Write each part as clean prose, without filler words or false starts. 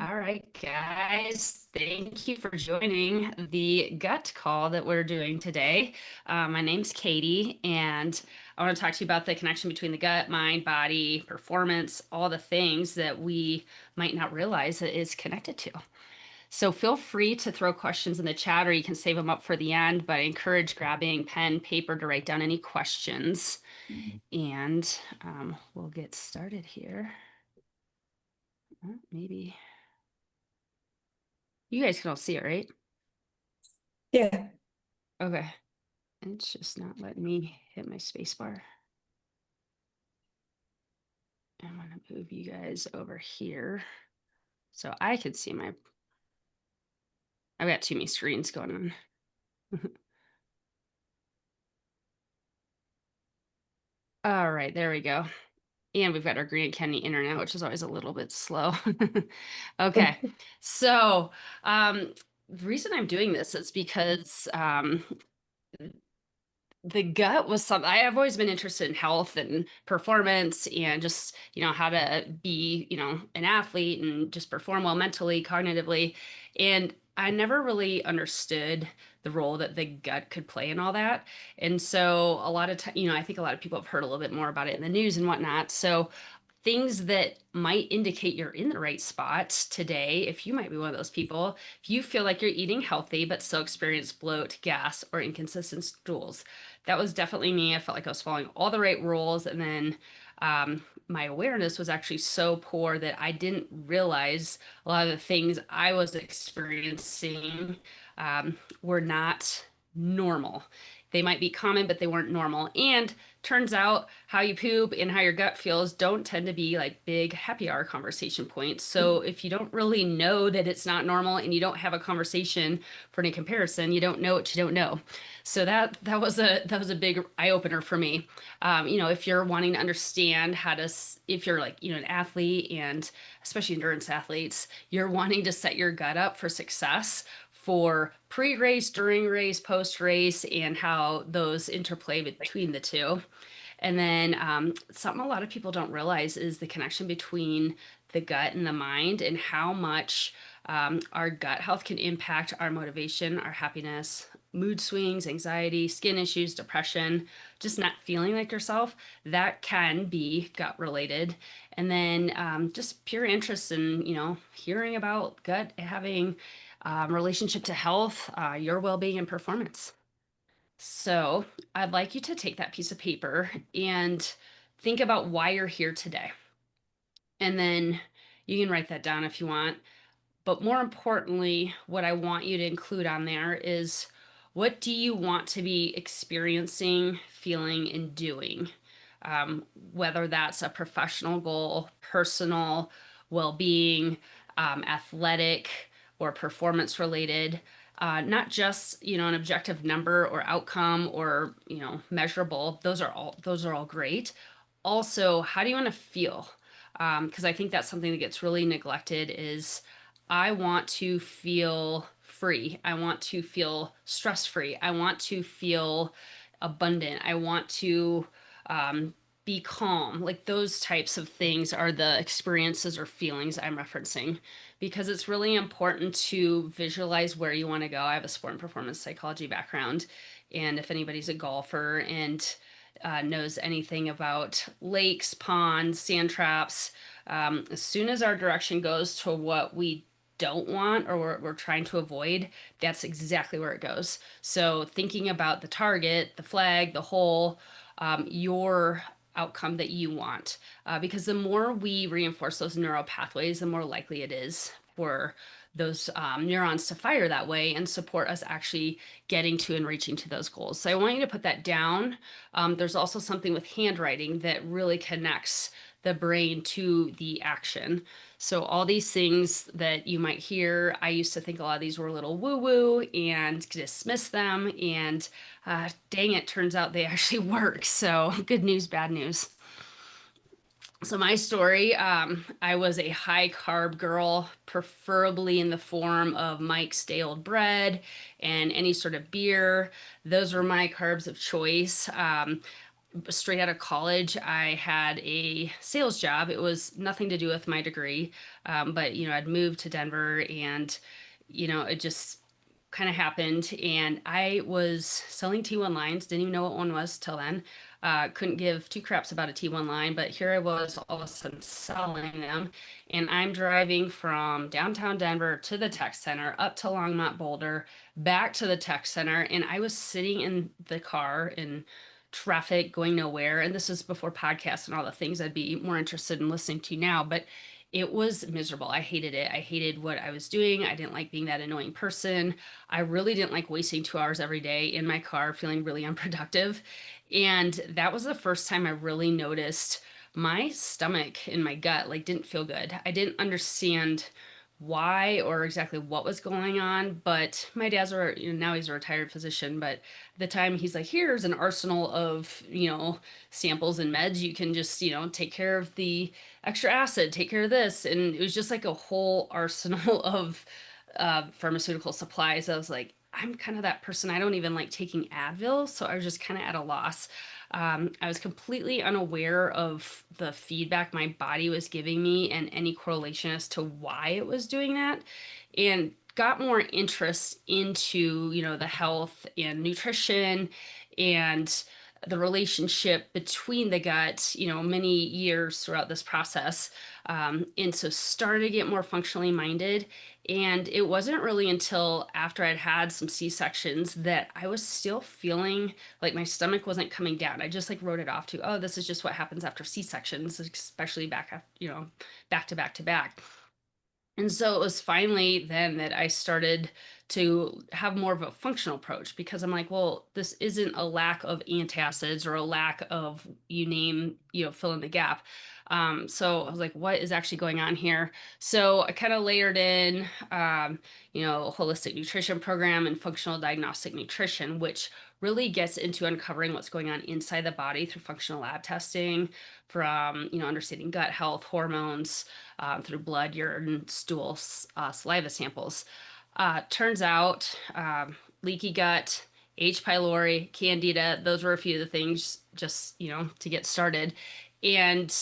All right, guys, thank you for joining the gut call that we're doing today. My name's Katie, and I want to talk to you about the connection between the gut, mind, body, performance, all the things that we might not realize that is connected to. So feel free to throw questions in the chat, or you can save them up for the end, but I encourage grabbing pen, paper to write down any questions, and we'll get started here. Maybe you guys can all see it, right? Yeah. Okay. It's just not letting me hit my space bar. I'm gonna move you guys over here so I could see my. I've got too many screens going on. All right, there we go. And we've got our Green Candy internet, which is always a little bit slow. Okay, so the reason I'm doing this is because the gut was something I have always been interested in health and performance and just, how to be, an athlete and just perform well mentally, cognitively. And I never really understood the role that the gut could play in all that. And so a lot of time, I think a lot of people have heard a little bit more about it in the news and whatnot. So things that might indicate you're in the right spot today, if you might be one of those people, if you feel like you're eating healthy but still experience bloat, gas, or inconsistent stools. That was definitely me. I felt like I was following all the right rules. And then my awareness was actually so poor that I didn't realize a lot of the things I was experiencing were not normal. They might be common, but they weren't normal. And turns out how you poop and how your gut feels don't tend to be like big happy hour conversation points. So if you don't really know that it's not normal and you don't have a conversation for any comparison, you don't know what you don't know. So that was a big eye opener for me. If you're wanting to understand how to, if you're like, an athlete and especially endurance athletes, you're wanting to set your gut up for success for pre-race, during race, post-race, and how those interplay between the two. And then something a lot of people don't realize is the connection between the gut and the mind and how much our gut health can impact our motivation, our happiness, mood swings, anxiety, skin issues, depression, just not feeling like yourself. That can be gut related. And then just pure interest in, hearing about gut having relationship to health, your well-being and performance. So I'd like you to take that piece of paper and think about why you're here today. And then you can write that down if you want. But more importantly, what I want you to include on there is what do you want to be experiencing, feeling, and doing? Whether that's a professional goal, personal well-being, athletic, or performance related. Not just, an objective number or outcome or, measurable. Those are all great. Also, how do you want to feel? Because I think that's something that gets really neglected is I want to feel free. I want to feel stress free. I want to feel abundant. I want to be calm. Like those types of things are the experiences or feelings I'm referencing because it's really important to visualize where you want to go. I have a sport and performance psychology background, and if anybody's a golfer and knows anything about lakes, ponds, sand traps, as soon as our direction goes to what we don't want or we're trying to avoid, that's exactly where it goes. So thinking about the target, the flag, the hole, your outcome that you want. Because the more we reinforce those neural pathways, the more likely it is for those neurons to fire that way and support us actually getting to and reaching to those goals. So I want you to put that down. There's also something with handwriting that really connects the brain to the action. So all these things that you might hear, I used to think a lot of these were a little woo-woo and dismiss them. And dang it, turns out they actually work. So good news, bad news. So my story, I was a high carb girl, preferably in the form of Mike's Day Old Bread and any sort of beer. Those were my carbs of choice. straight out of college, I had a sales job. It was nothing to do with my degree, but I'd moved to Denver, and it just kind of happened. And I was selling T1 lines. Didn't even know what one was till then. Couldn't give two craps about a T1 line, but here I was all of a sudden selling them. And I'm driving from downtown Denver to the tech center, up to Longmont Boulder, back to the tech center. And I was sitting in the car in traffic going nowhere. And this is before podcasts and all the things I'd be more interested in listening to now. But it was miserable. I hated it. I hated what I was doing. I didn't like being that annoying person. I really didn't like wasting 2 hours every day in my car feeling really unproductive. And that was the first time I really noticed my stomach and my gut like didn't feel good. I didn't understand why or exactly what was going on, but my dad's now he's a retired physician, but at the time he's like, here's an arsenal of, samples and meds. You can just, take care of the extra acid, take care of this. And it was just like a whole arsenal of pharmaceutical supplies. I was like, I'm kind of that person. I don't even like taking Advil. So I was just kind of at a loss. I was completely unaware of the feedback my body was giving me and any correlation as to why it was doing that. And got more interest into, the health and nutrition and the relationship between the gut, many years throughout this process. And so started to get more functionally minded. And it wasn't really until after I'd had some C-sections that I was still feeling like my stomach wasn't coming down. I just like wrote it off to, oh, this is just what happens after C-sections, especially back to back to back. And so it was finally then that I started to have more of a functional approach because I'm like, well, this isn't a lack of antacids or a lack of you name, fill in the gap. So I was like, what is actually going on here? So I kind of layered in, holistic nutrition program and functional diagnostic nutrition, which really gets into uncovering what's going on inside the body through functional lab testing, from, understanding gut health, hormones, through blood, urine, stool, saliva samples. Turns out leaky gut, H. pylori, candida, those were a few of the things just, to get started. And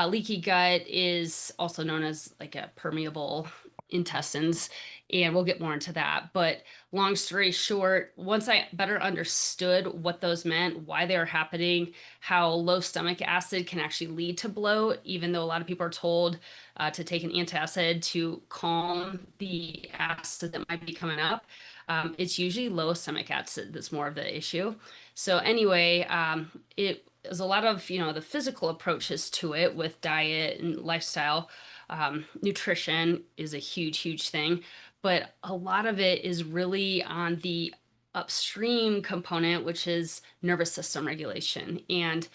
leaky gut is also known as like a permeable intestines, and we'll get more into that. But long story short, once I better understood what those meant, why they were happening, how low stomach acid can actually lead to bloat, even though a lot of people are told to take an antacid to calm the acid that might be coming up. It's usually low stomach acid that's more of the issue. So anyway, it is a lot of, the physical approaches to it with diet and lifestyle. Nutrition is a huge, huge thing, but a lot of it is really on the upstream component, which is nervous system regulation. And,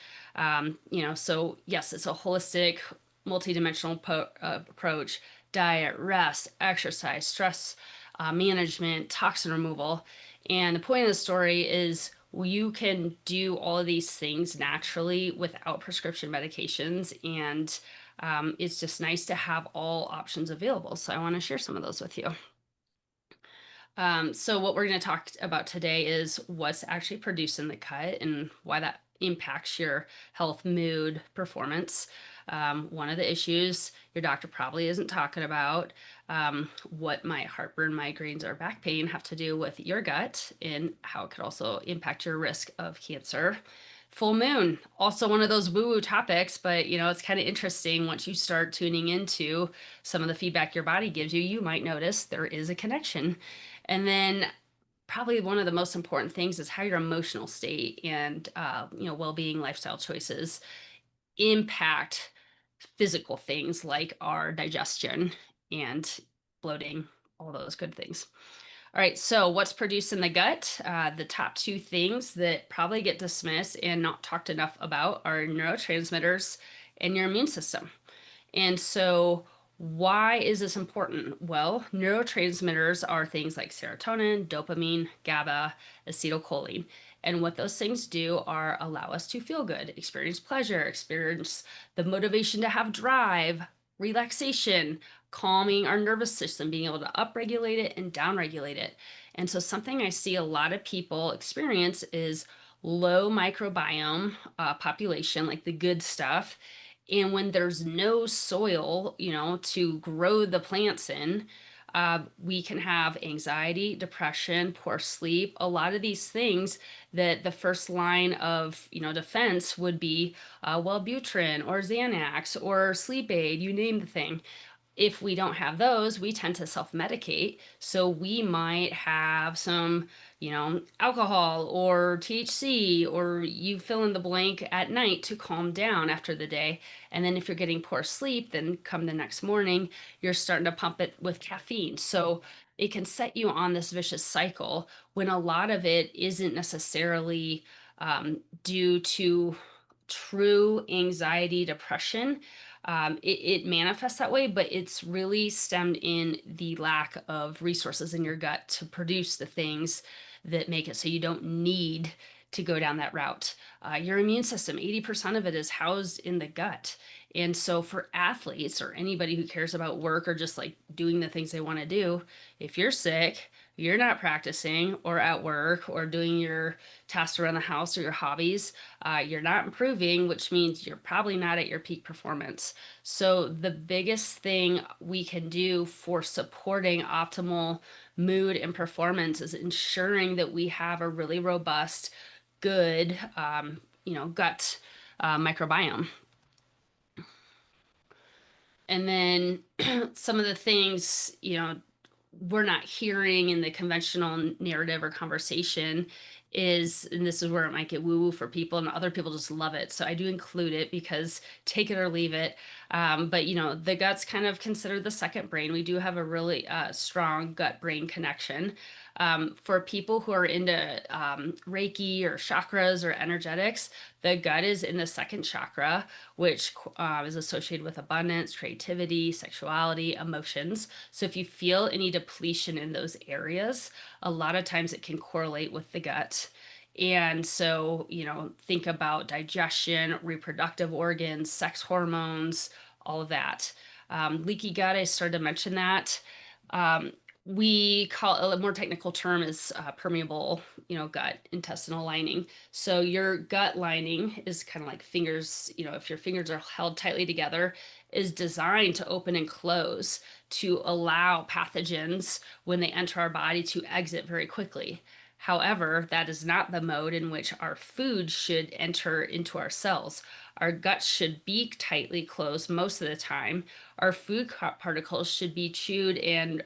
so yes, it's a holistic, multidimensional approach: diet, rest, exercise, stress management, toxin removal. And the point of the story is you can do all of these things naturally without prescription medications. And it's just nice to have all options available. So I want to share some of those with you. So what we're going to talk about today is what's actually produced in the gut and why that impacts your health, mood, performance. One of the issues your doctor probably isn't talking about, what my heartburn, migraines, or back pain have to do with your gut and how it could also impact your risk of cancer. Full moon, also one of those woo-woo topics, but it's kind of interesting once you start tuning into some of the feedback your body gives you, you might notice there is a connection. And then probably one of the most important things is how your emotional state and well-being, lifestyle choices impact physical things like our digestion and bloating, all those good things. All right, so what's produced in the gut? The top two things that probably get dismissed and not talked enough about are neurotransmitters and your immune system. And so, why is this important? Well, neurotransmitters are things like serotonin, dopamine, GABA, acetylcholine. And what those things do are allow us to feel good, experience pleasure, experience the motivation to have drive, relaxation, calming our nervous system, being able to upregulate it and downregulate it. And so, something I see a lot of people experience is low microbiome population, like the good stuff. And when there's no soil, to grow the plants in, we can have anxiety, depression, poor sleep, a lot of these things that the first line of, defense would be Wellbutrin or Xanax or sleep aid, you name the thing. If we don't have those, we tend to self-medicate. So we might have some, alcohol or THC, or you fill in the blank at night to calm down after the day. And then if you're getting poor sleep, then come the next morning, you're starting to pump it with caffeine. So it can set you on this vicious cycle when a lot of it isn't necessarily due to true anxiety, depression. It manifests that way, but it's really stemmed in the lack of resources in your gut to produce the things that make it so you don't need to go down that route. Your immune system, 80% of it is housed in the gut. And so for athletes or anybody who cares about work or just like doing the things they want to do, if you're sick, you're not practicing or at work or doing your tasks around the house or your hobbies, you're not improving, which means you're probably not at your peak performance. So, the biggest thing we can do for supporting optimal mood and performance is ensuring that we have a really robust, good, gut microbiome. And then some of the things, we're not hearing in the conventional narrative or conversation is, and this is where it might get woo woo for people, and other people just love it. So I do include it because take it or leave it. But the gut's kind of considered the second brain. We do have a really strong gut brain connection. For people who are into Reiki or chakras or energetics, the gut is in the second chakra, which is associated with abundance, creativity, sexuality, emotions. So if you feel any depletion in those areas, a lot of times it can correlate with the gut. And so, think about digestion, reproductive organs, sex hormones, all of that. Leaky gut, I started to mention that. Um, we call a more technical term is permeable, gut intestinal lining. So your gut lining is kind of like fingers, if your fingers are held tightly together, is designed to open and close to allow pathogens when they enter our body to exit very quickly. However, that is not the mode in which our food should enter into our cells. Our guts should be tightly closed most of the time. Our food particles should be chewed and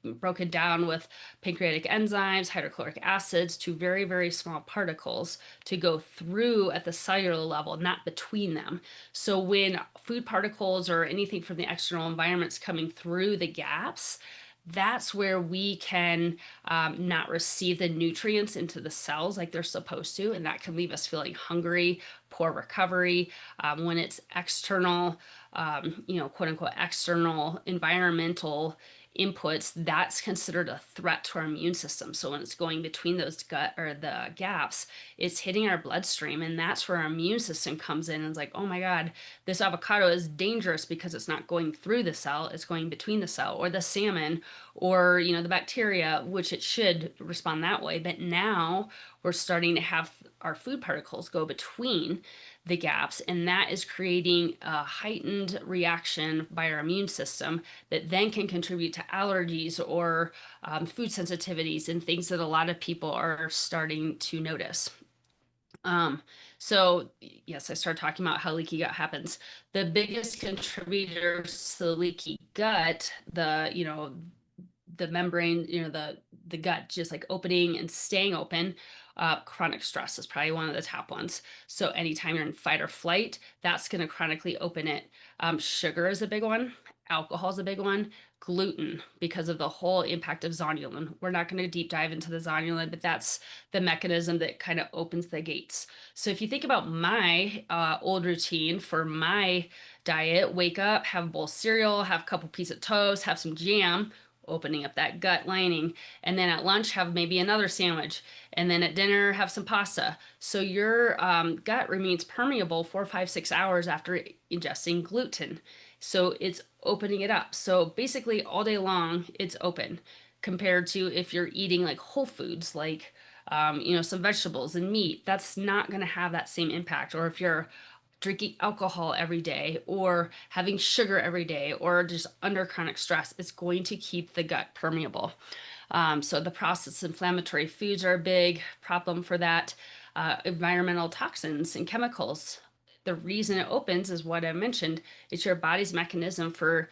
broken down with pancreatic enzymes, hydrochloric acids to very, very small particles to go through at the cellular level, not between them. So when food particles or anything from the external environment's coming through the gaps, that's where we can not receive the nutrients into the cells like they're supposed to, and that can leave us feeling hungry, poor recovery. When it's external, quote unquote, external environmental inputs, that's considered a threat to our immune system. So when it's going between those gut or the gaps, it's hitting our bloodstream, and that's where our immune system comes in and is like, oh my God, this avocado is dangerous because it's not going through the cell, it's going between the cell, or the salmon, or the bacteria, which it should respond that way. But now we're starting to have our food particles go between the gaps, and that is creating a heightened reaction by our immune system that then can contribute to allergies or food sensitivities and things that a lot of people are starting to notice. Um, so yes, I started talking about how leaky gut happens. The biggest contributors to the leaky gut, the membrane, the gut just like opening and staying open. Chronic stress is probably one of the top ones. So anytime you're in fight or flight, that's going to chronically open it. Sugar is a big one. Alcohol is a big one. Gluten, because of the whole impact of zonulin. We're not going to deep dive into the zonulin, but that's the mechanism that kind of opens the gates. So if you think about my old routine for my diet, wake up, have a bowl of cereal, have a couple pieces of toast, have some jam, opening up that gut lining. And then at lunch, have maybe another sandwich. And then at dinner, have some pasta. So your gut remains permeable 4, 5, 6 hours after ingesting gluten. So it's opening it up. So basically, all day long, it's open compared to if you're eating like whole foods, like some vegetables and meat, that's not going to have that same impact. Or if you're drinking alcohol every day or having sugar every day or just under chronic stress, it's going to keep the gut permeable. So the processed inflammatory foods are a big problem for that. Environmental toxins and chemicals. The reason it opens is what I mentioned. It's your body's mechanism for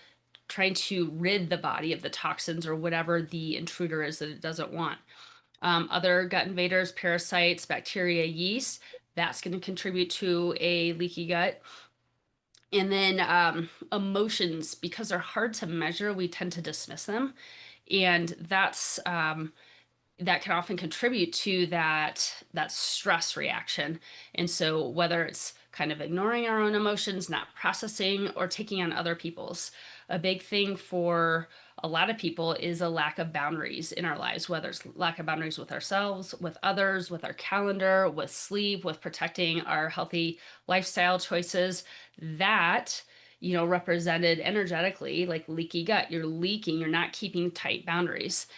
trying to rid the body of the toxins or whatever the intruder is that it doesn't want. Other gut invaders, parasites, bacteria, yeast, that's going to contribute to a leaky gut. And then emotions, because they're hard to measure, we tend to dismiss them. And that can often contribute to that stress reaction. And so whether it's kind of ignoring our own emotions, not processing, or taking on other people's, a big thing for a lot of people is a lack of boundaries in our lives, whether it's lack of boundaries with ourselves, with others, with our calendar, with sleep, with protecting our healthy lifestyle choices. That represented energetically like leaky gut. You're leaking, you're not keeping tight boundaries.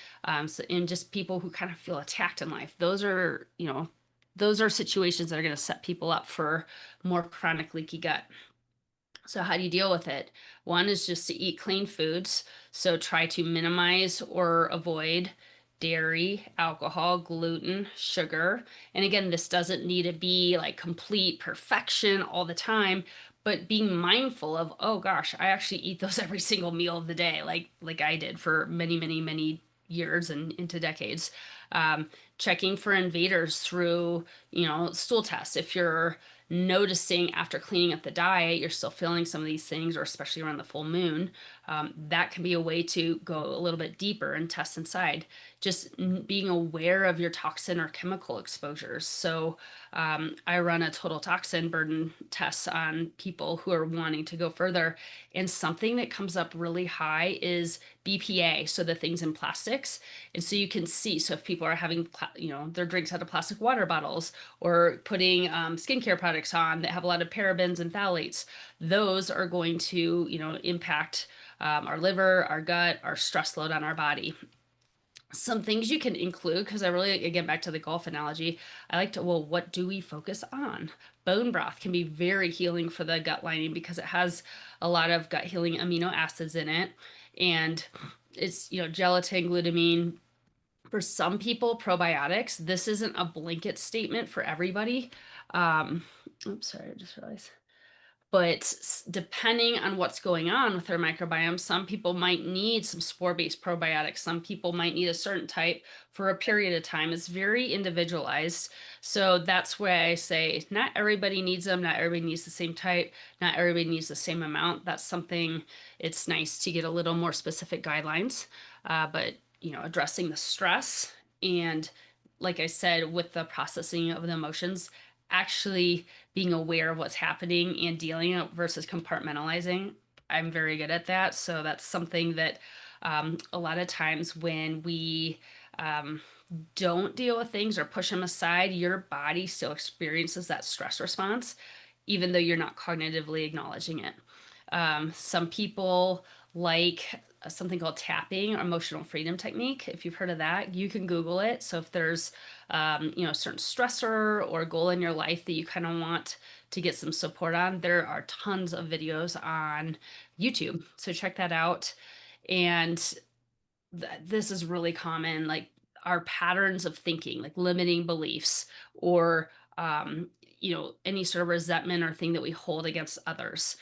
So, and just people who kind of feel attacked in life, those are situations that are going to set people up for more chronic leaky gut. So, how do you deal with it? One is just to eat clean foods. So, try to minimize or avoid dairy, alcohol, gluten, sugar. And again, this doesn't need to be like complete perfection all the time, but being mindful of, oh gosh, I actually eat those every single meal of the day, like I did for many, many, many years and into decades. Checking for invaders through, stool tests. If you're noticing after cleaning up the diet, you're still feeling some of these things, or especially around the full moon, that can be a way to go a little bit deeper and test inside. Just being aware of your toxin or chemical exposures. So I run a total toxin burden test on people who are wanting to go further. And something that comes up really high is BPA, so the things in plastics. And so you can see, so if people are having, their drinks out of plastic water bottles or putting skincare products on that have a lot of parabens and phthalates, those are going to, impact our liver, our gut, our stress load on our body. Some things you can include, because I really, again, back to the golf analogy, I like to, well, what do we focus on? Bone broth can be very healing for the gut lining because it has a lot of gut healing amino acids in it. And it's, gelatin, glutamine. For some people, probiotics, this isn't a blanket statement for everybody. Oops, sorry, I just realized. But depending on what's going on with their microbiome, some people might need some spore-based probiotics. Some people might need a certain type for a period of time. It's very individualized. So that's why I say not everybody needs them. Not everybody needs the same type. Not everybody needs the same amount. That's something it's nice to get a little more specific guidelines. But, addressing the stress and like I said, with the processing of the emotions, actually being aware of what's happening and dealing it versus compartmentalizing. I'm very good at that. So that's something that a lot of times when we um, don't deal with things or push them aside, your body still experiences that stress response, even though you're not cognitively acknowledging it. Some people like something called tapping, emotional freedom technique. If you've heard of that, you can Google it. So if there's, a certain stressor or goal in your life that you kind of want to get some support on, there are tons of videos on YouTube. So check that out. And this is really common, like our patterns of thinking, like limiting beliefs or, any sort of resentment or thing that we hold against others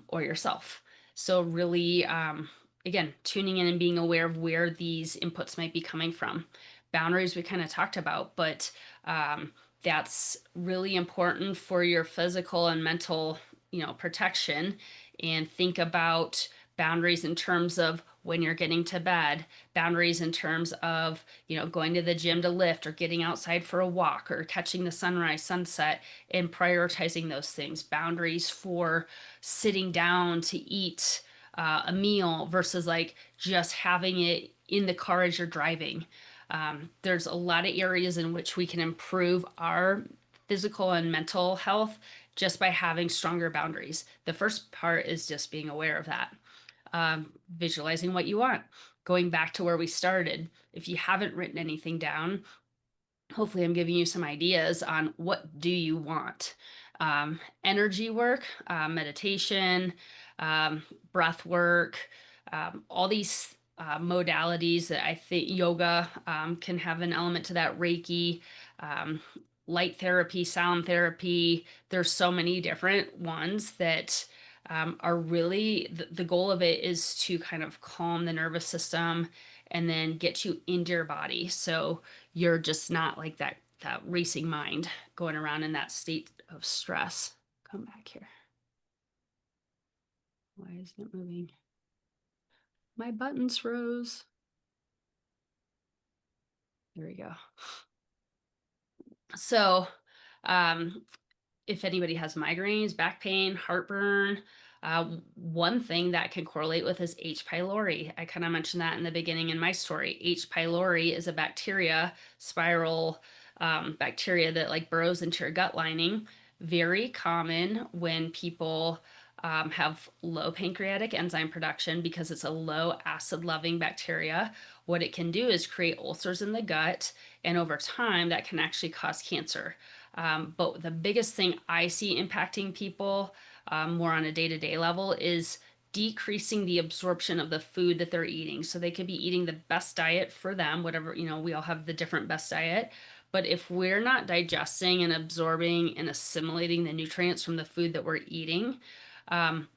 or yourself. So really, again, tuning in and being aware of where these inputs might be coming from. Boundaries we kind of talked about, but that's really important for your physical and mental, protection. And think about boundaries in terms of when you're getting to bed, boundaries in terms of, going to the gym to lift or getting outside for a walk or catching the sunrise, sunset, and prioritizing those things, boundaries for sitting down to eat a meal versus like just having it in the car as you're driving. There's a lot of areas in which we can improve our physical and mental health just by having stronger boundaries. The first part is just being aware of that, visualizing what you want. Going back to where we started, if you haven't written anything down, hopefully I'm giving you some ideas on what do you want. Energy work, meditation, um, breath work, all these modalities that I think yoga can have an element to that, Reiki, um, light therapy, sound therapy. There's so many different ones that are really the goal of it is to kind of calm the nervous system and then get you into your body. So you're just not like that racing mind going around in that state of stress. Come back here. Why isn't it moving? My buttons froze. There we go. So, um, if anybody has migraines, back pain, heartburn, one thing that can correlate with is H. pylori. I kind of mentioned that in the beginning in my story. H. pylori is a bacteria, spiral bacteria that like burrows into your gut lining. Very common when people have low pancreatic enzyme production because it's a low acid loving bacteria. What it can do is create ulcers in the gut, and over time, that can actually cause cancer. But the biggest thing I see impacting people more on a day to day level is decreasing the absorption of the food that they're eating. So they could be eating the best diet for them, whatever, we all have the different best diet. But if we're not digesting and absorbing and assimilating the nutrients from the food that we're eating, um,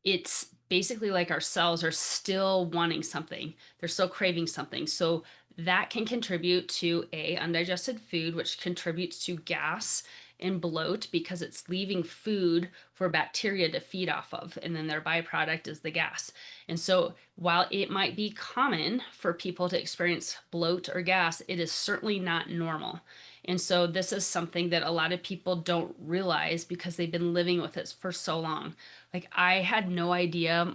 it's basically like our cells are still wanting something. They're still craving something. So that can contribute to undigested food, which contributes to gas and bloat because it's leaving food for bacteria to feed off of, and then their byproduct is the gas. And so while it might be common for people to experience bloat or gas, it is certainly not normal. And so this is something that a lot of people don't realize because they've been living with it for so long. Like I had no idea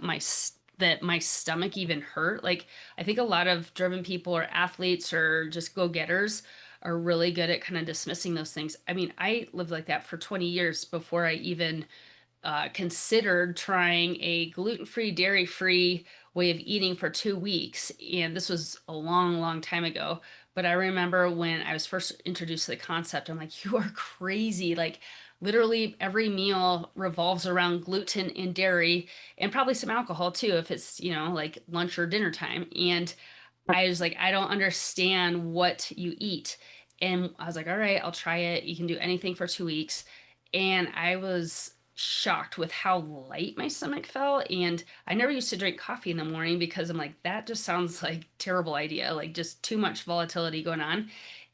that my stomach even hurt. Like I think a lot of driven people or athletes or just go-getters are really good at kind of dismissing those things. I mean, I lived like that for 20 years before I even considered trying a gluten-free, dairy-free way of eating for 2 weeks. And this was a long, long time ago. But I remember when I was first introduced to the concept, I'm like, you are crazy. Like, literally every meal revolves around gluten and dairy and probably some alcohol too, if it's, like lunch or dinner time. And I was like, I don't understand what you eat. And I was like, all right, I'll try it. You can do anything for 2 weeks. And I was shocked with how light my stomach felt. And I never used to drink coffee in the morning because I'm like, that just sounds like terrible idea, like just too much volatility going on.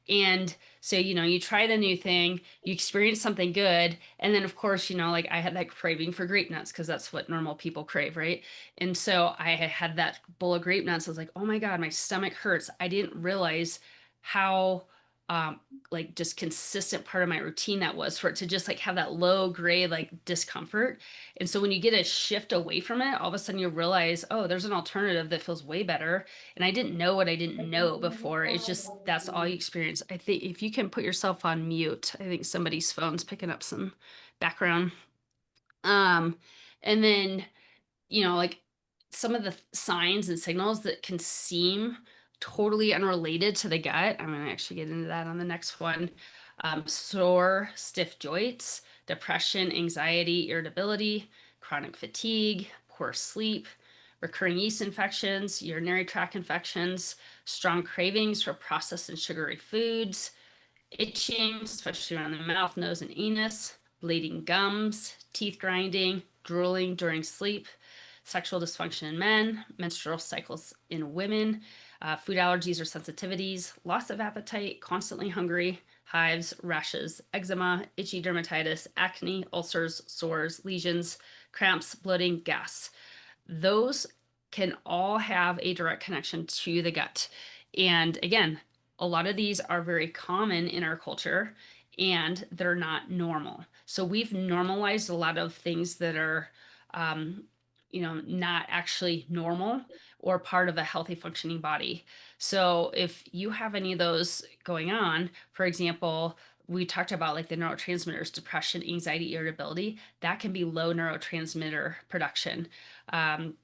And so, you try the new thing, you experience something good, and then of course, like I had that craving for grape nuts because that's what normal people crave, right? And so I had that bowl of grape nuts. I was like, oh my God, my stomach hurts. I didn't realize how um like just consistent part of my routine that was for it to just like have that low grade like discomfort. And so when you get a shift away from it, all of a sudden you realize, oh, there's an alternative that feels way better. And I didn't know what I didn't know before. It's just that's all you experience. I think if you can put yourself on mute, I think somebody's phone's picking up some background. Um, and then like some of the signs and signals that can seem totally unrelated to the gut. I'm going to actually get into that on the next one. Sore, stiff joints, depression, anxiety, irritability, chronic fatigue, poor sleep, recurring yeast infections, urinary tract infections, strong cravings for processed and sugary foods, itching, especially around the mouth, nose, and anus, bleeding gums, teeth grinding, drooling during sleep, sexual dysfunction in men, menstrual cycles in women, food allergies or sensitivities, loss of appetite, constantly hungry, hives, rashes, eczema, itchy dermatitis, acne, ulcers, sores, lesions, cramps, bloating, gas. Those can all have a direct connection to the gut. And again, a lot of these are very common in our culture and they're not normal. So we've normalized a lot of things that are, um, not actually normal or part of a healthy functioning body. So if you have any of those going on, for example, we talked about like the neurotransmitters, depression, anxiety, irritability, that can be low neurotransmitter production. Um,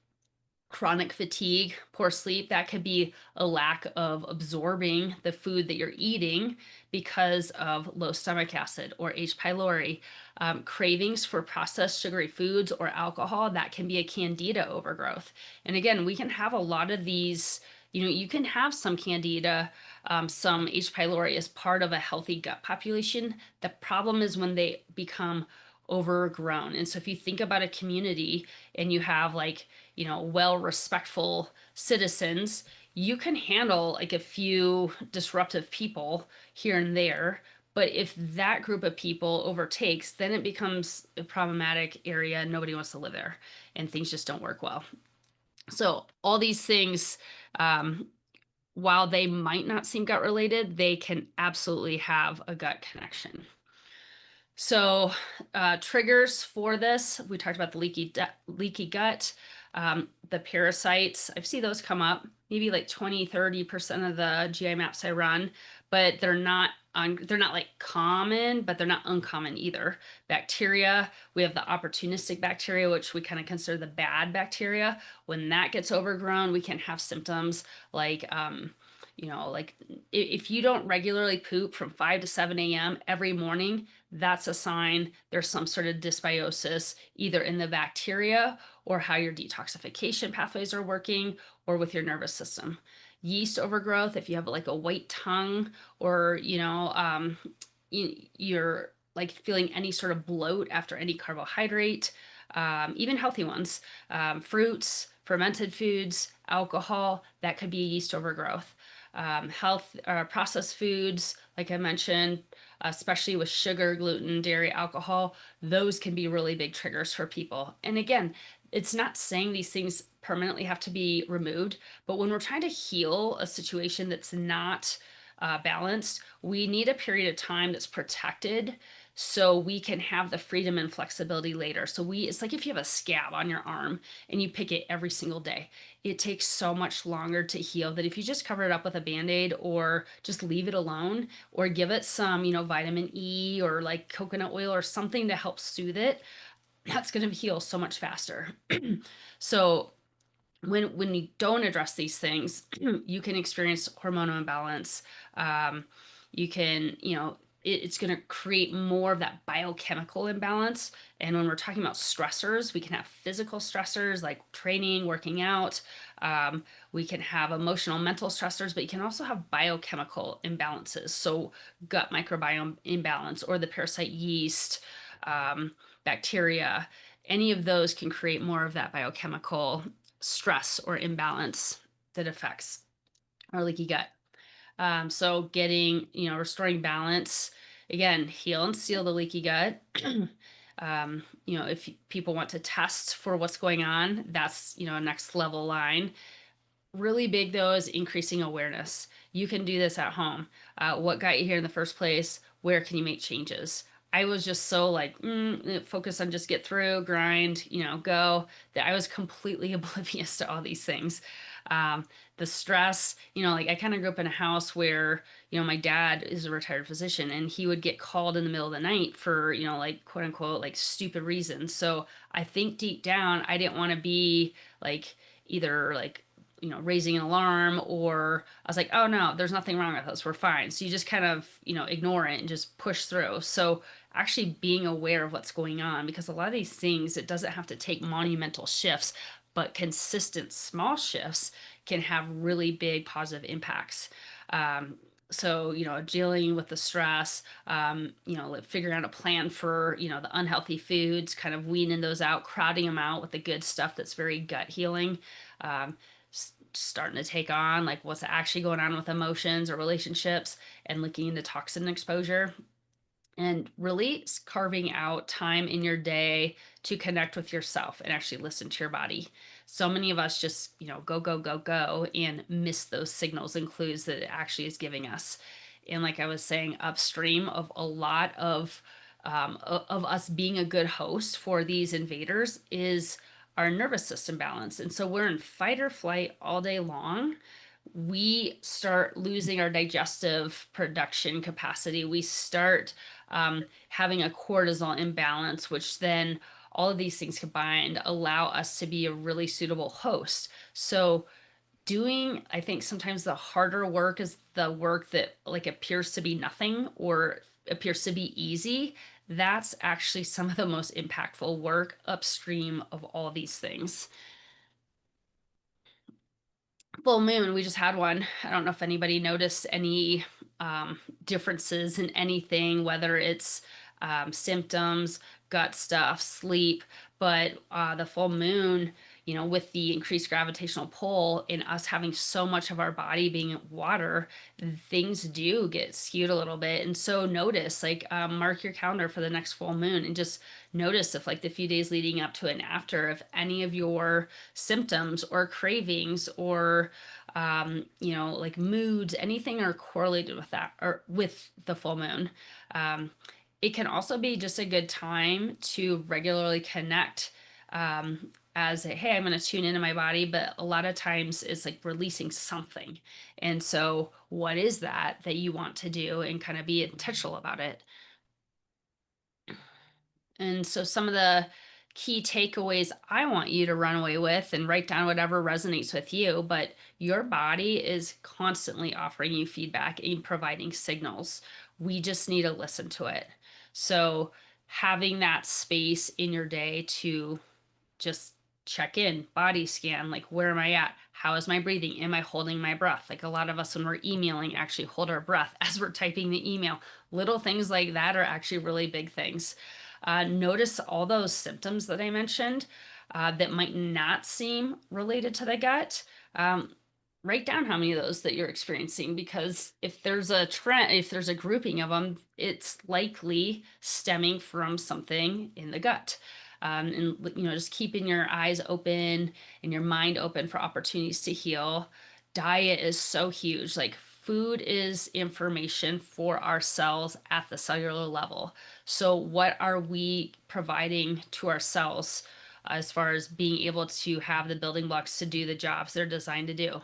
chronic fatigue, poor sleep. That could be a lack of absorbing the food that you're eating because of low stomach acid or H. pylori. Cravings for processed sugary foods or alcohol, that can be a candida overgrowth. And again, we can have a lot of these, you can have some candida, some H. pylori as part of a healthy gut population. The problem is when they become overgrown. And so if you think about a community and you have like, well respectful citizens, you can handle like a few disruptive people here and there. But if that group of people overtakes, then it becomes a problematic area. Nobody wants to live there and things just don't work well. So all these things, um, while they might not seem gut related, they can absolutely have a gut connection. So, triggers for this, we talked about the leaky gut, the parasites. I've seen those come up, maybe like 20-30% of the GI maps I run, but they're not like common, but they're not uncommon either. Bacteria, we have the opportunistic bacteria, which we kind of consider the bad bacteria. When that gets overgrown, we can have symptoms like, like if you don't regularly poop from 5 to 7 a.m. every morning, that's a sign there's some sort of dysbiosis either in the bacteria or how your detoxification pathways are working or with your nervous system. Yeast overgrowth, if you have like a white tongue or, you're like feeling any sort of bloat after any carbohydrate, even healthy ones, fruits, fermented foods, alcohol, that could be yeast overgrowth. Health processed foods, like I mentioned, especially with sugar, gluten, dairy, alcohol, those can be really big triggers for people. And again, it's not saying these things permanently have to be removed, but when we're trying to heal a situation that's not balanced, we need a period of time that's protected so we can have the freedom and flexibility later. It's like if you have a scab on your arm and you pick it every single day, it takes so much longer to heal that if you just cover it up with a band-aid or just leave it alone or give it some, vitamin E or like coconut oil or something to help soothe it, that's going to heal so much faster. So when you don't address these things, you can experience hormonal imbalance. You can, it's going to create more of that biochemical imbalance. And when we're talking about stressors, we can have physical stressors like training, working out. We can have emotional, mental stressors, but you can also have biochemical imbalances. So gut microbiome imbalance or the parasite yeast, bacteria, any of those can create more of that biochemical stress or imbalance that affects our leaky gut. So getting, restoring balance, again, heal and seal the leaky gut. If people want to test for what's going on, that's, a next level line. Really big though is increasing awareness. You can do this at home. What got you here in the first place? Where can you make changes? I was just so like focus on just get through, grind, go, that I was completely oblivious to all these things. The stress, like I kind of grew up in a house where, my dad is a retired physician and he would get called in the middle of the night for, like quote unquote, like stupid reasons. So I think deep down, I didn't want to be like either like raising an alarm, or I was like, oh no, there's nothing wrong with us. We're fine. So you just kind of, ignore it and just push through. So actually being aware of what's going on, because a lot of these things, it doesn't have to take monumental shifts, but consistent small shifts can have really big positive impacts. So, dealing with the stress, like figuring out a plan for, the unhealthy foods, kind of weaning those out, crowding them out with the good stuff that's very gut healing. Um, Starting to take on like what's actually going on with emotions or relationships and looking into toxin exposure and really carving out time in your day to connect with yourself and actually listen to your body. So many of us just, go, go, go, go and miss those signals and clues that it actually is giving us. And like I was saying, upstream of a lot of us being a good host for these invaders is our nervous system balance. And so we're in fight or flight all day long. We start losing our digestive production capacity. We start having a cortisol imbalance, which then all of these things combined allow us to be a really suitable host. So doing, I think sometimes the harder work is the work that like appears to be nothing or appears to be easy. That's actually some of the most impactful work upstream of all these things. Full moon, we just had one. I don't know if anybody noticed any differences in anything, whether it's symptoms, gut stuff, sleep, but the full moon, with the increased gravitational pull and us having so much of our body being water, things do get skewed a little bit. And so notice, like, mark your calendar for the next full moon and just notice if, like, the few days leading up to it and after, if any of your symptoms or cravings or like moods, anything are correlated with that or with the full moon. Um, it can also be just a good time to regularly connect as a, hey, I'm going to tune into my body, but a lot of times it's like releasing something. And so, what is that you want to do and kind of be intentional about it? And so some of the key takeaways I want you to run away with and write down whatever resonates with you, but your body is constantly offering you feedback and providing signals. We just need to listen to it. So having that space in your day to just check in, body scan, like where am I at? How is my breathing? Am I holding my breath? Like a lot of us when we're emailing actually hold our breath as we're typing the email. Little things like that are actually really big things. Notice all those symptoms that I mentioned that might not seem related to the gut. Write down how many of those that you're experiencing, because if there's a trend, if there's a grouping of them, it's likely stemming from something in the gut. And just keeping your eyes open and your mind open for opportunities to heal. Diet is so huge. Like, food is information for our cells at the cellular level. So what are we providing to our cells as far as being able to have the building blocks to do the jobs they're designed to do?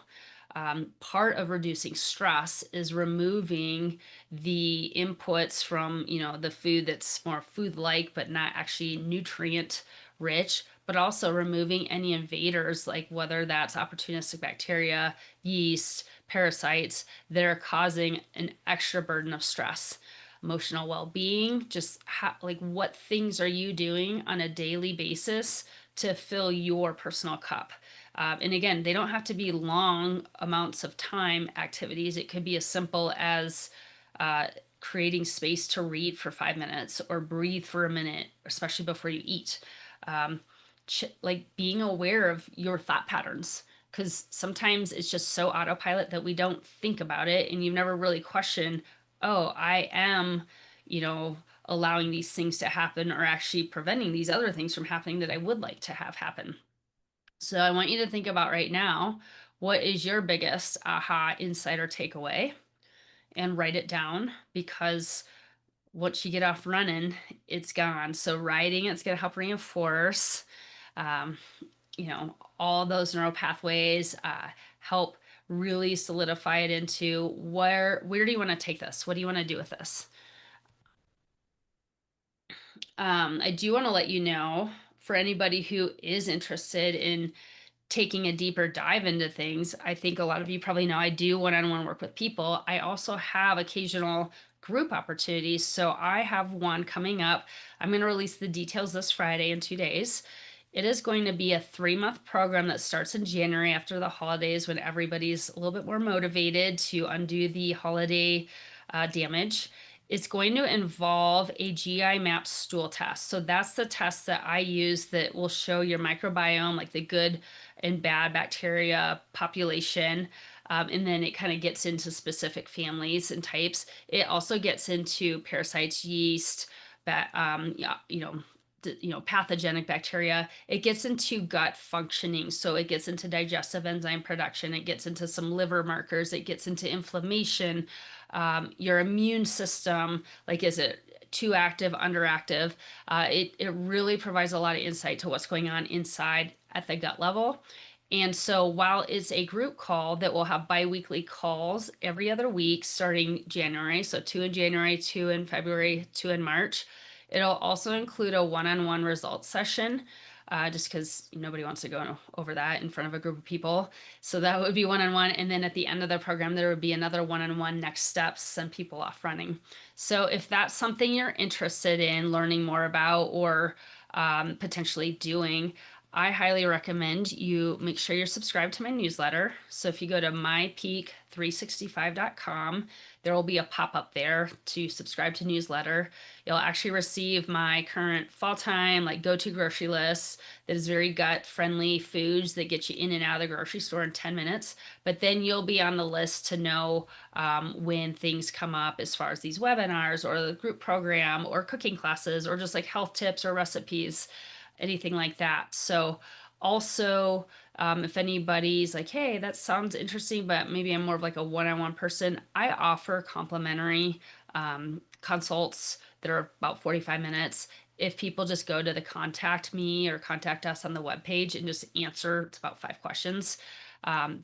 Part of reducing stress is removing the inputs from, the food that's more food-like but not actually nutrient rich, but also removing any invaders, like whether that's opportunistic bacteria, yeast, parasites that are causing an extra burden of stress. Emotional well-being, just like what things are you doing on a daily basis to fill your personal cup. And again, they don't have to be long amounts of time activities. It could be as simple as creating space to read for 5 minutes or breathe for a minute, especially before you eat. Um, like being aware of your thought patterns, because sometimes it's just so autopilot that we don't think about it, and you've never really questioned, oh, I am, you know, allowing these things to happen or actually preventing these other things from happening that I would like to have happen. So I want you to think about right now, what is your biggest aha insight or takeaway? And write it down, because once you get off running, it's gone. So writing it's going to help reinforce, um, all those neural pathways, help really solidify it into where do you want to take this? What do you want to do with this? I do want to let you know, for anybody who is interested in taking a deeper dive into things, I think a lot of you probably know I do one-on-one work with people. I also have occasional group opportunities. So I have one coming up. I'm going to release the details this Friday in 2 days. It is going to be a 3-month program that starts in January after the holidays, when everybody's a little bit more motivated to undo the holiday damage. It's going to involve a GI map stool test. So that's the test that I use that will show your microbiome, like the good and bad bacteria population. And then it kind of gets into specific families and types. It also gets into parasites, yeast, yeah, pathogenic bacteria. It gets into gut functioning. So it gets into digestive enzyme production. It gets into some liver markers. It gets into inflammation, your immune system, like, is it too active, underactive? It really provides a lot of insight to what's going on inside at the gut level. And so while it's a group call that will have bi-weekly calls every other week starting January, so 2 in January, 2 in February, 2 in March, It'll also include a one-on-one results session, just because nobody wants to go over that in front of a group of people. So that would be one-on-one. And then at the end of the program, there would be another one-on-one next steps, send people off running. So if that's something you're interested in learning more about or potentially doing, I highly recommend you make sure you're subscribed to my newsletter. So if you go to mypeak365.com, there will be a pop-up there to subscribe to newsletter. You'll actually receive my current fall time, like go-to grocery list that is very gut-friendly foods that get you in and out of the grocery store in 10 minutes. But then you'll be on the list to know when things come up as far as these webinars or the group program or cooking classes or just like health tips or recipes, anything like that. So also, if anybody's like, hey, that sounds interesting, but maybe I'm more of like a one-on-one person, I offer complimentary consults that are about 45 minutes. If people just go to the contact me or contact us on the webpage and just answer, it's about 5 questions,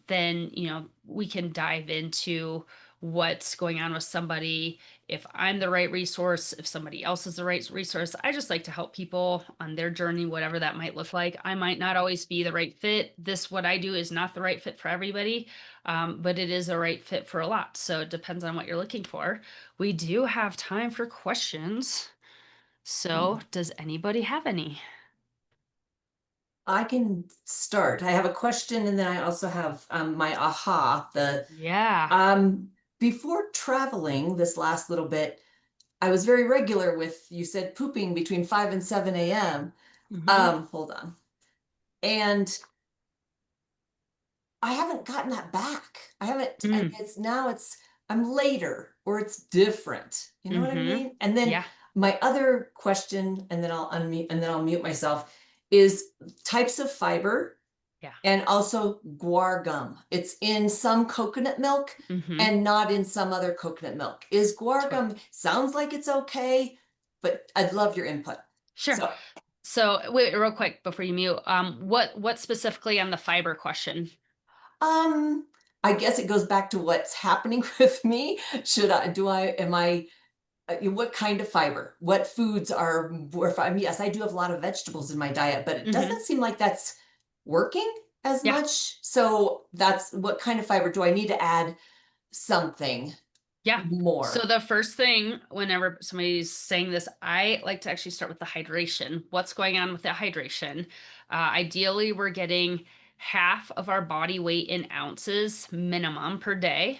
then, we can dive into what's going on with somebody, if I'm the right resource, if somebody else is the right resource. I just like to help people on their journey, whatever that might look like. I might not always be the right fit. What I do is not the right fit for everybody, but it is a right fit for a lot. So it depends on what you're looking for. We do have time for questions. So does anybody have any? I can start. I have a question and then I also have my aha. Yeah. Before traveling this last little bit, I was very regular with, you said pooping between 5 and 7 a.m. Hmm. Hold on. And I haven't gotten that back. I haven't, Mm. I'm later or it's different. You know what I Hmm. mean? And then Yeah. my other question, and then I'll unmute and then I'll mute myself, is types of fiber Yeah. and also guar gum. It's in some coconut milk Hmm. and not in some other coconut milk. Is guar gum, sounds like it's okay, but I'd love your input. Sure. So, So wait, real quick before you mute, what specifically on the fiber question? um, I guess it goes back to what's happening with me. Am I, what kind of fiber? What foods are more fiber? Yes, I do have a lot of vegetables in my diet, but it doesn't Hmm. seem like that's working as Yeah. much. So that's what kind of fiber do I need to add something Yeah. So more? the first thing, whenever somebody's saying this, I like to actually start with the hydration. What's going on with the hydration? Ideally, we're getting half of our body weight in ounces minimum per day.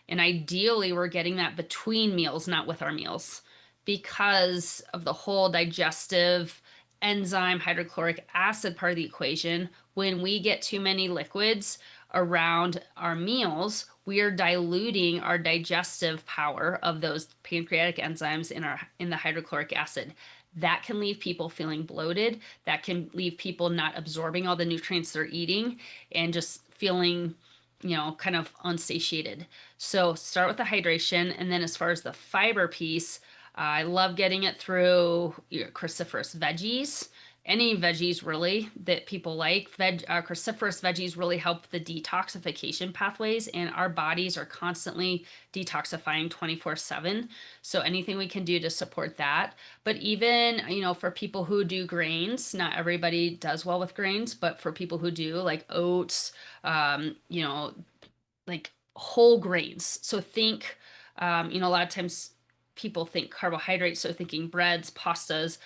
And ideally, we're getting that between meals, not with our meals, because of the whole digestive enzyme hydrochloric acid part of the equation. When we get too many liquids around our meals, we are diluting our digestive power of those pancreatic enzymes in the hydrochloric acid. That can leave people feeling bloated. That can leave people not absorbing all the nutrients they're eating and just feeling, kind of unsatiated. So start with the hydration. And then as far as the fiber piece, I love getting it through cruciferous veggies, any veggies really that people like. Cruciferous veggies really help the detoxification pathways, and our bodies are constantly detoxifying 24/7. So anything we can do to support that. But even, for people who do grains, not everybody does well with grains, but for people who do, like oats, like whole grains. So think, a lot of times people think carbohydrates, so thinking breads, pastas,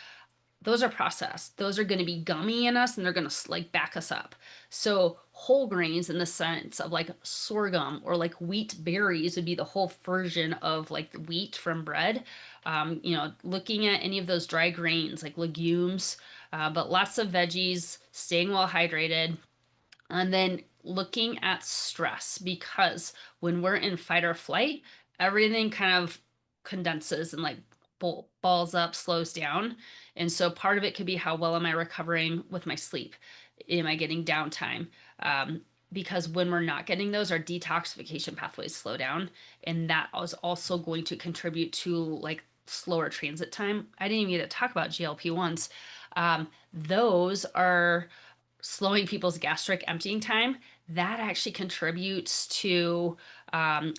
those are processed. Those are going to be gummy in us and they're going to like back us up. So whole grains in the sense of like sorghum or like wheat berries would be the whole version of like the wheat from bread. Looking at any of those dry grains like legumes, but lots of veggies, staying well hydrated, and then looking at stress, because when we're in fight or flight, everything kind of condenses and like balls up, slows down. And so part of it could be how well am I recovering with my sleep? Am I getting downtime? Um, because when we're not getting those, our detoxification pathways slow down. And that is also going to contribute to like slower transit time. I didn't even get to talk about GLP-1s. Those are slowing people's gastric emptying time. That actually contributes to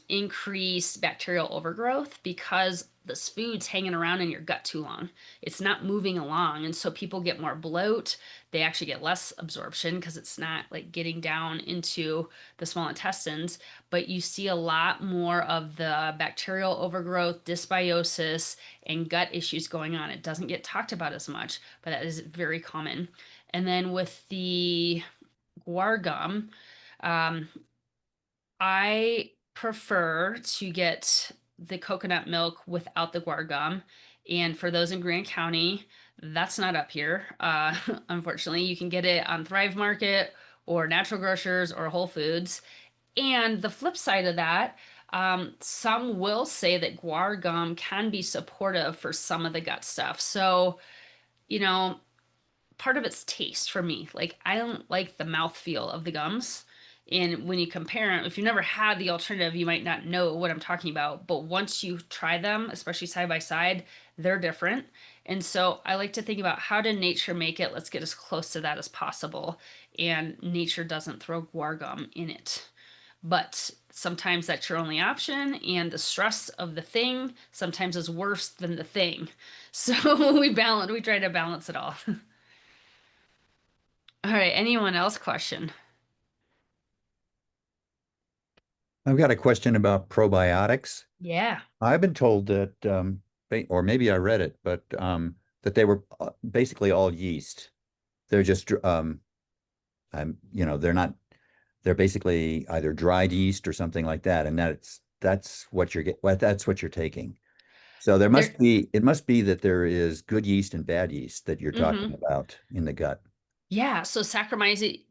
increased bacterial overgrowth, because this food's hanging around in your gut too long. It's not moving along. And so people get more bloat. They actually get less absorption because it's not like getting down into the small intestines. But you see a lot more of the bacterial overgrowth, dysbiosis, and gut issues going on. It doesn't get talked about as much, but that is very common. And then with the guar gum, um, I prefer to get the coconut milk without the guar gum. And for those in Grand County, that's not up here. Unfortunately, you can get it on Thrive Market or Natural Grocers or Whole Foods. And the flip side of that, some will say that guar gum can be supportive for some of the gut stuff. So, you know, part of it's taste for me. Like I don't like the mouthfeel of the gums. And when you compare them, if you've never had the alternative, you might not know what I'm talking about. But once you try them, especially side by side, they're different. And so I like to think about how did nature make it? Let's get as close to that as possible. And nature doesn't throw guar gum in it. But sometimes that's your only option, and the stress of the thing sometimes is worse than the thing. So we try to balance it all. All right, anyone else question? I've got a question about probiotics. Yeah. I've been told that, or maybe I read it, but that they were basically all yeast. They're just, they're not. They're basically either dried yeast or something like that, and that's what that's what you're taking. So There, it must be that there is good yeast and bad yeast that you're talking hmm about in the gut. Yeah, so Saccharomyces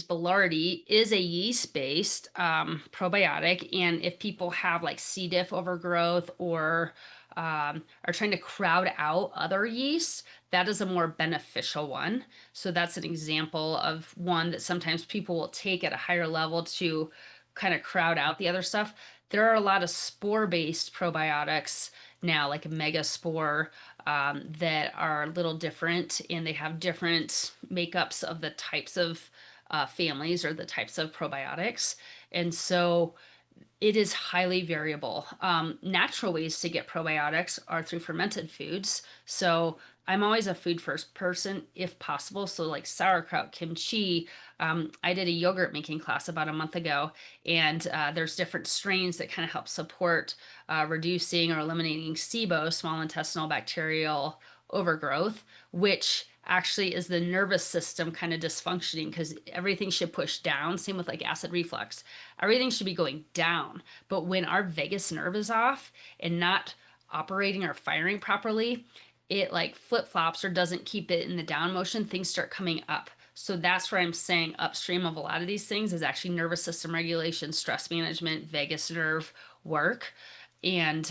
boulardii is a yeast-based probiotic, and if people have like C. diff overgrowth or are trying to crowd out other yeasts, that is a more beneficial one. So that's an example of one that sometimes people will take at a higher level to kind of crowd out the other stuff. There are a lot of spore-based probiotics now, like Megaspore, that are a little different and they have different makeups of the types of families or the types of probiotics. And so it is highly variable. Natural ways to get probiotics are through fermented foods. So I'm always a food first person if possible. So, like sauerkraut, kimchi. I did a yogurt making class about a month ago, and there's different strains that kind of help support reducing or eliminating SIBO, small intestinal bacterial overgrowth, which actually is the nervous system kind of dysfunctioning because everything should push down. Same with like acid reflux. Everything should be going down. But when our vagus nerve is off and not operating or firing properly, it like flip flops or doesn't keep it in the down motion, things start coming up. So that's where I'm saying upstream of a lot of these things is actually nervous system regulation, stress management, vagus nerve work. And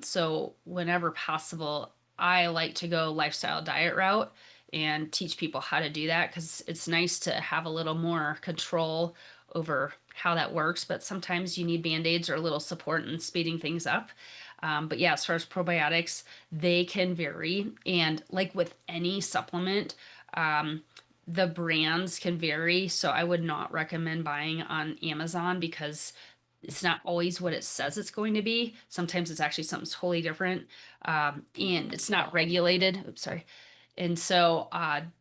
so, whenever possible, I like to go lifestyle diet route and teach people how to do that because it's nice to have a little more control over how that works. But sometimes you need band-aids or a little support in speeding things up. But yeah, as far as probiotics, they can vary. And like with any supplement, the brands can vary. So I would not recommend buying on Amazon because it's not always what it says it's going to be. Sometimes it's actually something totally different. And it's not regulated. Oops, sorry. And so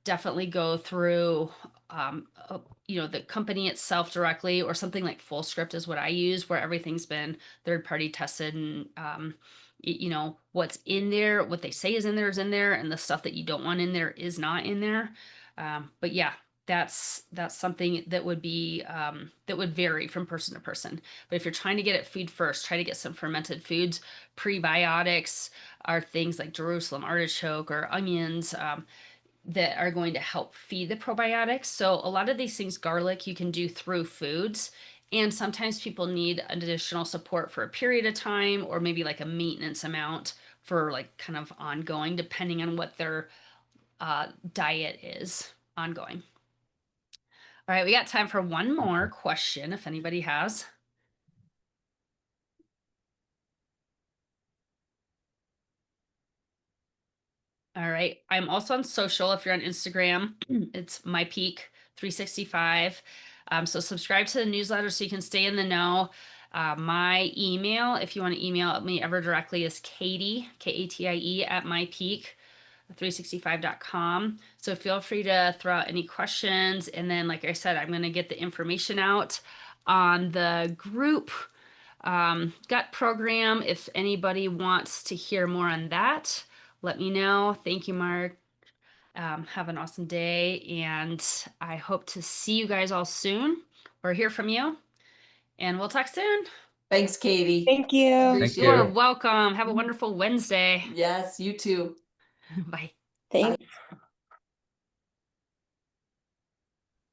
definitely go through, the company itself directly, or something like FullScript is what I use, where everything's been third party tested and, what's in there, what they say is in there, and the stuff that you don't want in there is not in there. But yeah, that's something that would be that would vary from person to person. But if you're trying to get it food first, try to get some fermented foods. Prebiotics are things like Jerusalem artichoke or onions, that are going to help feed the probiotics. So a lot of these things, garlic, you can do through foods. And sometimes people need additional support for a period of time, or maybe like a maintenance amount for like kind of ongoing, depending on what their diet is ongoing. All right, we got time for one more question if anybody has. All right. I'm also on social. If you're on Instagram, it's my peak 365. So subscribe to the newsletter so you can stay in the know. My email, if you want to email me ever directly, is Katie, Katie at mypeak365.com. So feel free to throw out any questions. And then, like I said, I'm going to get the information out on the group gut program. If anybody wants to hear more on that, let me know. Thank you, Mark. Have an awesome day, and I hope to see you guys all soon or hear from you. And we'll talk soon. Thanks, Katie. Thank you. Appreciate You are it. welcome. Have a wonderful Wednesday. Yes, you too. Bye. Thank